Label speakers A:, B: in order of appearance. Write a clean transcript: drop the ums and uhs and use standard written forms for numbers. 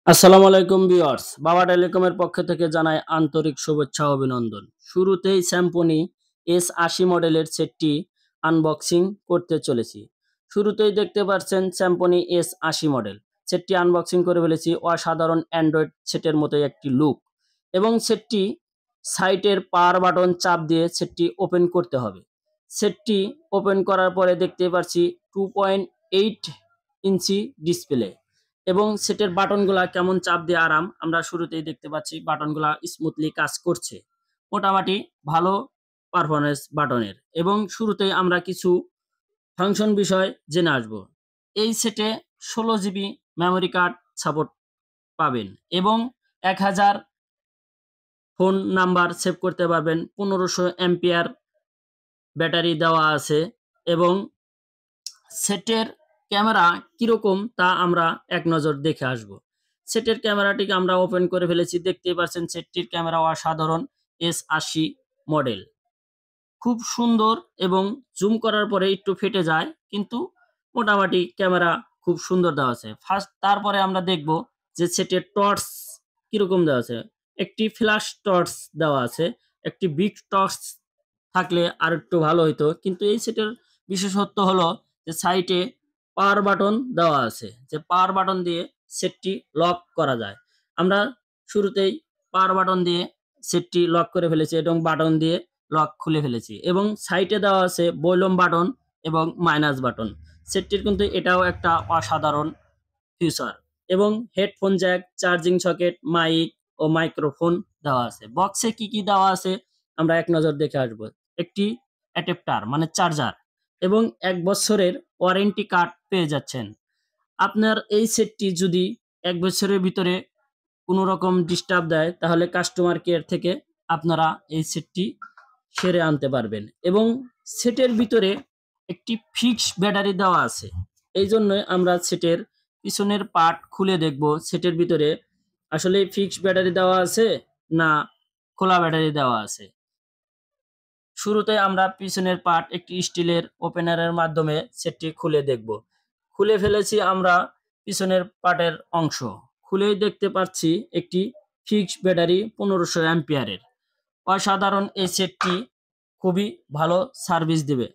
A: আসসালামু আলাইকুম ভিউয়ার্স, বাবা টেলিকমের পক্ষ থেকে জানাই আন্তরিক শুভেচ্ছা ও অভিনন্দন। শুরুতেই স্যামসং S80 মডেলের সেটটি আনবক্সিং করতে চলেছি। শুরুতেই দেখতে পাচ্ছেন স্যামসং S80 মডেল সেটটি আনবক্সিং করে ফেলেছি। অসাধারণ অ্যান্ড্রয়েড সেটের মতোই একটি লুক এবং সেটটি সাইটের পাওয়ার বাটন চাপ দিয়ে সেটটি ওপেন করতে হবে। সেটটি ওপেন করার পরে দেখতে পাচ্ছি 2.8 ইঞ্চি ডিসপ্লে এবং সেটের বাটনগুলা কেমন চাপ দিয়ে আরাম আমরা শুরুতেই দেখতে পাচ্ছি। বাটনগুলা স্মুথলি কাজ করছে, মোটামুটি ভালো পারফরমেন্স বাটনের। এবং শুরুতেই আমরা কিছু ফাংশন বিষয় জেনে আসব। এই সেটে 16 জিবি মেমোরি কার্ড সাপোর্ট পাবেন এবং 1000 ফোন নাম্বার সেভ করতে পারবেন। 1500 এম্পিয়ার ব্যাটারি দেওয়া আছে এবং সেটের ক্যামেরা কিরকম তা আমরা এক নজর দেখে আসব। সেটের ক্যামেরাটিকে আমরা ওপেন করে ফেলেছি, দেখতেই পাচ্ছেন সেটটির ক্যামেরা অসাধারণ। S80 মডেল খুব সুন্দর এবং জুম করার পরে একটু ফেটে যায়, কিন্তু মোটামুটি ক্যামেরা খুব সুন্দর দেওয়া আছে। তারপরে আমরা দেখব যে সেটের টর্চ কিরকম দেওয়া আছে। একটি ফ্ল্যাশ টর্চ দেওয়া আছে, একটি বিগ টর্চ থাকলে আর একটু ভালো হইতো, কিন্তু এই সেটের বিশেষত্ব হলো যে সাইটে পাওয়ার বাটন দেওয়া আছে, যে পাওয়ার বাটন দিয়ে সেটটি লক করা যায়। আমরা শুরুতেই পাওয়ার বাটন দিয়ে সেটটি লক করে ফেলেছি এবং বাটন দিয়ে লক খুলে ফেলেছি এবং সাইটে দেওয়া আছে ভলিউম বাটন এবং মাইনাস বাটন। সেটটির কিন্তু এটাও একটা অসাধারণ ফিচার এবং headphone jack, charging socket, mic ও মাইক্রোফোন দেওয়া আছে। বক্সে কি কি দেওয়া আছে আমরা এক নজর দেখে আসব। একটি অ্যাডাপ্টার মানে চার্জার এবং 1 বছরের ওয়ারেন্টি কার্ড পেয়ে যাচ্ছেন। আপনার এই সেটটি যদি 1 বছরের ভিতরে কোনো রকম ডিস্টার্ব দেয় তাহলে কাস্টমার কেয়ার থেকে আপনারা এই সেটটি সেরে আনতে পারবেন এবং সেটের ভিতরে একটি ফিক্স ব্যাটারি দেওয়া আছে। এই জন্যই আমরা সেটের পিছনের পার্ট খুলে দেখব সেটের ভিতরে আসলে ফিক্স ব্যাটারি দেওয়া আছে না খোলা ব্যাটারি দেওয়া আছে। শুরুতে আমরা পিছনের পার্ট একটি স্টিলের ওপেনারের মাধ্যমে সেটটি খুলে দেখব। খুলে ফেলেছি আমরা পিছনের পার্টের অংশ। খুলেই দেখতে পাচ্ছি একটি ফিক্সড ব্যাটারি 1500 অ্যাম্পিয়ারের। অসাধারণ এই সেটটি খুবই ভালো সার্ভিস দিবে।